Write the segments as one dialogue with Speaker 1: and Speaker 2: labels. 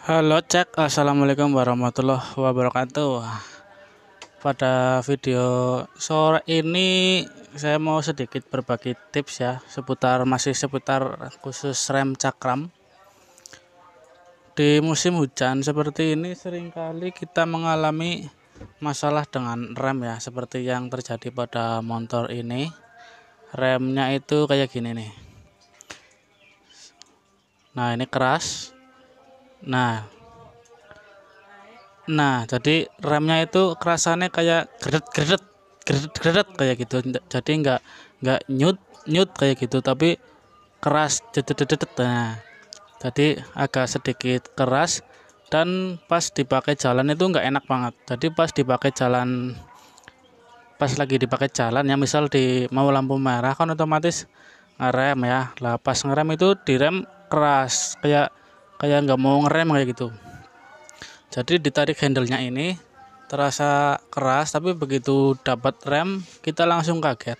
Speaker 1: Halo cek, assalamualaikum warahmatullahi wabarakatuh. Pada video sore ini saya mau sedikit berbagi tips ya seputar khusus rem cakram. Di musim hujan seperti ini seringkali kita mengalami masalah dengan rem ya, seperti yang terjadi pada motor ini. Remnya itu kayak gini nih. Nah, ini keras. Nah, jadi remnya itu kerasannya kayak gredet kayak gitu. Jadi nggak nyut kayak gitu, tapi keras jedet. Nah, jadi agak sedikit keras dan pas dipakai jalan itu nggak enak banget. Jadi pas lagi dipakai jalan ya, misal di mau lampu merah kan otomatis ngerem ya. Lah pas ngerem itu direm keras kayak nggak mau ngerem kayak gitu. Jadi ditarik handlenya ini terasa keras, tapi begitu dapat rem kita langsung kaget.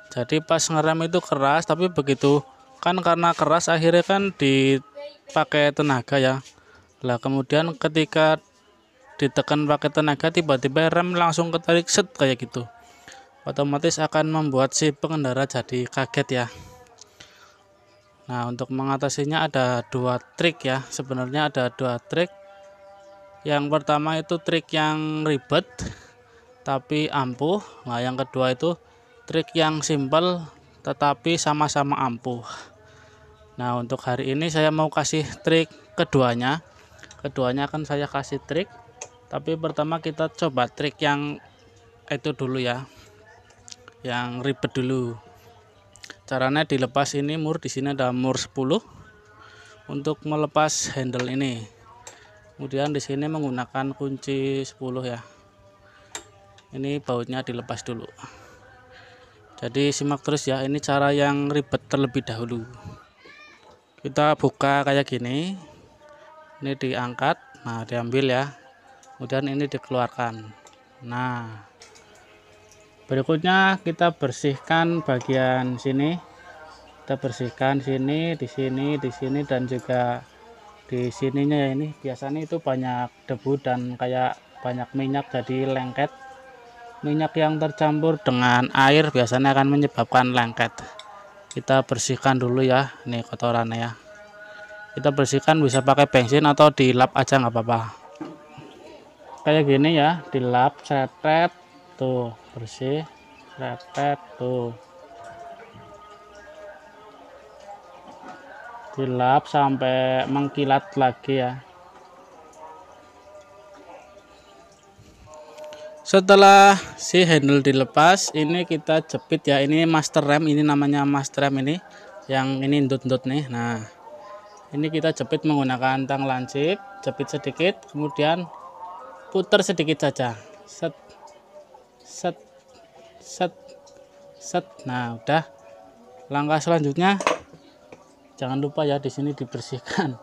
Speaker 1: Jadi pas ngerem itu keras, tapi begitu kan karena keras akhirnya kan dipakai tenaga ya. Lah kemudian ketika ditekan pakai tenaga tiba-tiba rem langsung ketarik set kayak gitu. Otomatis akan membuat si pengendara jadi kaget ya. Nah, untuk mengatasinya ada dua trik ya. Sebenarnya ada dua trik. Yang pertama itu trik yang ribet tapi ampuh. Nah, yang kedua itu trik yang simpel tetapi sama-sama ampuh. Nah, untuk hari ini saya mau kasih trik keduanya. Keduanya akan saya kasih trik. Tapi pertama kita coba trik yang itu dulu ya. Yang ribet dulu. Caranya dilepas ini mur, di sini ada mur 10 untuk melepas handle ini. Kemudian di sini menggunakan kunci 10 ya. Ini bautnya dilepas dulu. Jadi simak terus ya, ini cara yang ribet terlebih dahulu. Kita buka kayak gini. Ini diangkat, nah diambil ya. Kemudian ini dikeluarkan. Nah, berikutnya kita bersihkan bagian sini. Kita bersihkan sini, di sini dan juga di sininya ya. Ini biasanya itu banyak debu dan kayak banyak minyak jadi lengket. Minyak yang tercampur dengan air biasanya akan menyebabkan lengket. Kita bersihkan dulu ya, ini kotorannya ya. Kita bersihkan bisa pakai bensin atau dilap aja nggak apa-apa. Kayak gini ya, dilap setet tuh, bersih setet tuh. Dilap sampai mengkilat lagi ya. Setelah si handle dilepas, ini kita jepit ya. Ini master rem, ini namanya master rem ini. Yang ini ndut nih. Nah, ini kita jepit menggunakan tang lancip, jepit sedikit, kemudian putar sedikit saja. Set set set set. Nah, udah. Langkah selanjutnya jangan lupa ya di sini dibersihkan.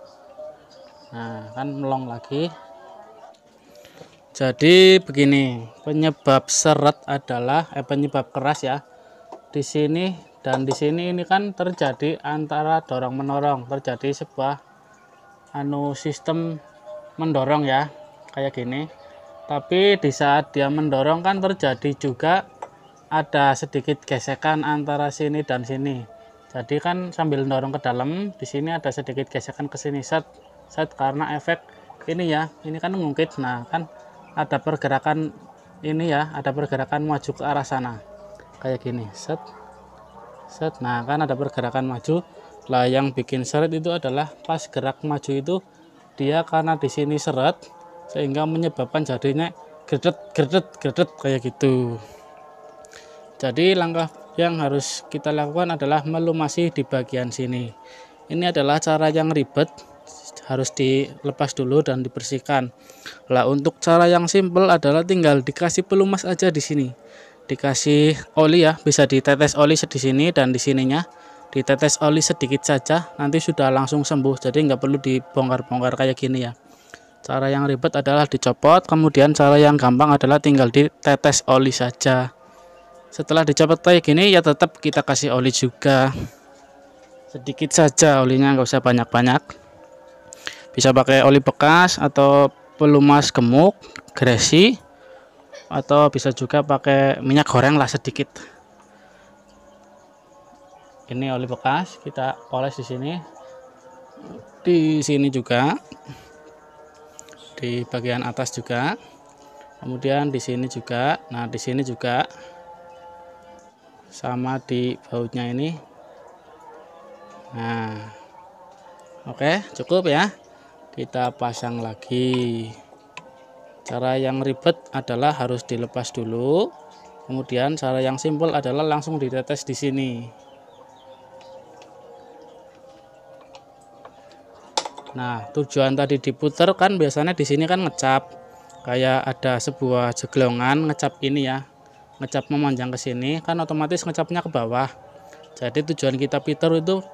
Speaker 1: Nah, kan melong lagi. Jadi begini, penyebab seret adalah penyebab keras ya. Di sini dan di sini ini kan terjadi antara dorong menorong, terjadi sebuah sistem mendorong ya, kayak gini. Tapi di saat dia mendorong kan terjadi juga ada sedikit gesekan antara sini dan sini. Jadi kan sambil dorong ke dalam, di sini ada sedikit gesekan ke sini set karena efek ini ya. Ini kan ngungkit. Nah, kan ada pergerakan ini ya, ada pergerakan maju ke arah sana. Kayak gini, set. Nah, kan ada pergerakan maju. Lah yang bikin seret itu adalah pas gerak maju itu dia karena di sini seret sehingga menyebabkan jadinya gredet kayak gitu. Jadi langkah yang harus kita lakukan adalah melumasi di bagian sini. Ini adalah cara yang ribet, harus dilepas dulu dan dibersihkan. Lah untuk cara yang simpel adalah tinggal dikasih pelumas aja di sini. Dikasih oli ya, bisa ditetes oli di sini dan di sininya. Ditetes oli sedikit saja, nanti sudah langsung sembuh. Jadi nggak perlu dibongkar-bongkar kayak gini ya. Cara yang ribet adalah dicopot, kemudian cara yang gampang adalah tinggal ditetes oli saja. Setelah dicopot kayak gini ya tetap kita kasih oli juga. Sedikit saja olinya, nggak usah banyak-banyak. Bisa pakai oli bekas atau pelumas gemuk, gresi, atau bisa juga pakai minyak goreng lah sedikit. Ini oli bekas, kita poles di sini juga, di bagian atas juga, kemudian di sini juga. Nah, di sini juga sama di bautnya ini. Nah, oke, cukup ya. Kita pasang lagi. Cara yang ribet adalah harus dilepas dulu. Kemudian cara yang simpel adalah langsung ditetes di sini. Nah, tujuan tadi diputer kan biasanya di sini kan ngecap. Kayak ada sebuah jeglongan ngecap ini ya. Ngecap memanjang ke sini kan otomatis ngecapnya ke bawah. Jadi tujuan kita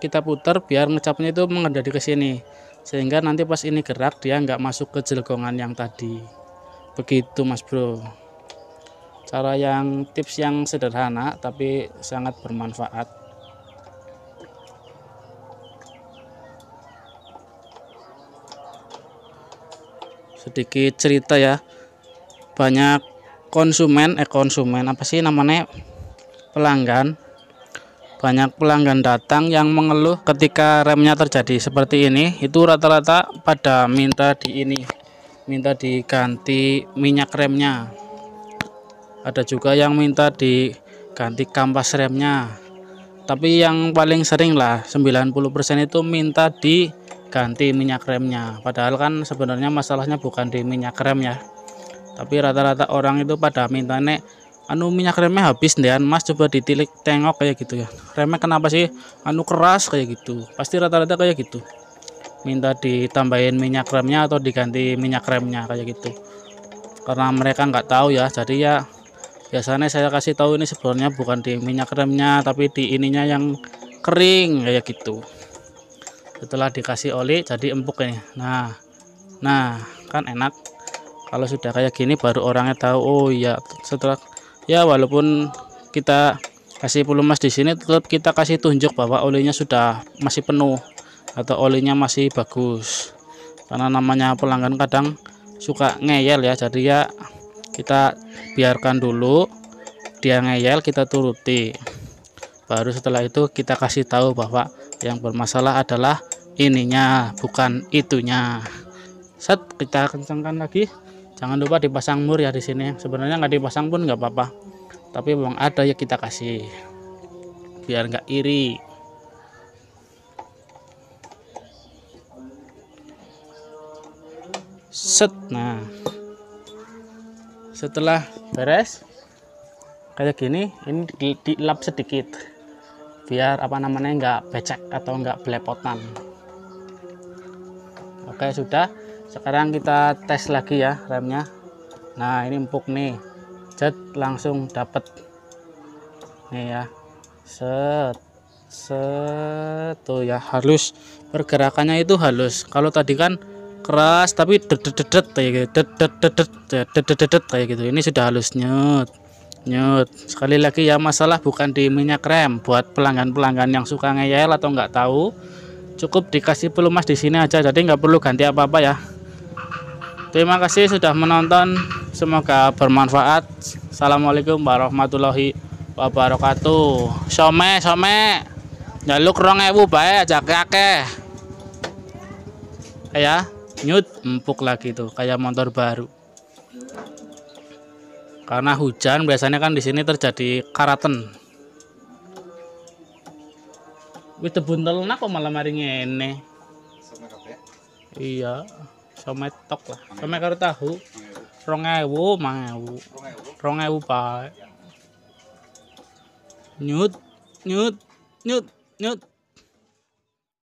Speaker 1: kita putar biar ngecapnya itu mengendari ke sini. Sehingga nanti pas ini gerak dia nggak masuk ke jelgongan yang tadi. Begitu Mas Bro. Cara yang tips yang sederhana tapi sangat bermanfaat. Sedikit cerita ya. Banyak konsumen apa sih namanya, pelanggan. Banyak pelanggan datang yang mengeluh ketika remnya terjadi seperti ini. Itu rata-rata pada minta diganti minyak remnya. Ada juga yang minta diganti kampas remnya. Tapi yang paling sering lah 90% itu minta diganti minyak remnya. Padahal kan sebenarnya masalahnya bukan di minyak rem ya. Tapi rata-rata orang itu pada minta minyak remnya habis Dean Mas, coba ditilik tengok kayak gitu ya, remnya kenapa sih keras kayak gitu. Pasti rata-rata kayak gitu, minta ditambahin minyak remnya atau diganti minyak remnya kayak gitu, karena mereka nggak tahu ya. Jadi ya biasanya saya kasih tahu ini sebenarnya bukan di minyak remnya tapi di ininya yang kering kayak gitu. Setelah dikasih oli jadi empuk ini. Nah kan enak kalau sudah kayak gini, baru orangnya tahu oh iya. Setelah ya walaupun kita kasih pelumas di sini, tetap kita kasih tunjuk bahwa olinya sudah masih penuh atau olinya masih bagus. Karena namanya pelanggan kadang suka ngeyel ya, jadi ya kita biarkan dulu dia ngeyel, kita turuti. Baru setelah itu kita kasih tahu bahwa yang bermasalah adalah ininya, bukan itunya. Set, kita kencangkan lagi. Jangan lupa dipasang mur ya di sini. Sebenarnya nggak dipasang pun nggak apa-apa, tapi memang ada ya kita kasih biar nggak iri. Set. Nah, setelah beres kayak gini, ini dilap sedikit biar nggak becek atau nggak belepotan. Oke, sudah. Sekarang kita tes lagi ya remnya. Nah, ini empuk nih, jet langsung dapet nih ya, set tuh ya, halus, pergerakannya itu halus. Kalau tadi kan keras tapi dedet kayak gitu, ini sudah halus, nyut. Sekali lagi ya, masalah bukan di minyak rem. Buat pelanggan-pelanggan yang suka ngeyel atau nggak tahu, cukup dikasih pelumas di sini aja, jadi nggak perlu ganti apa-apa ya. Terima kasih sudah menonton, semoga bermanfaat. Assalamualaikum warahmatullahi wabarakatuh. Some jaluk 2000 bae aja akeh ya, nyut empuk lagi tuh kayak motor baru. Karena hujan biasanya kan di sini terjadi karaten. Wis tebuntel nak kok malah mari ngene. Iya. Some tok lah, some karo tahu 2000 Pak. Nyut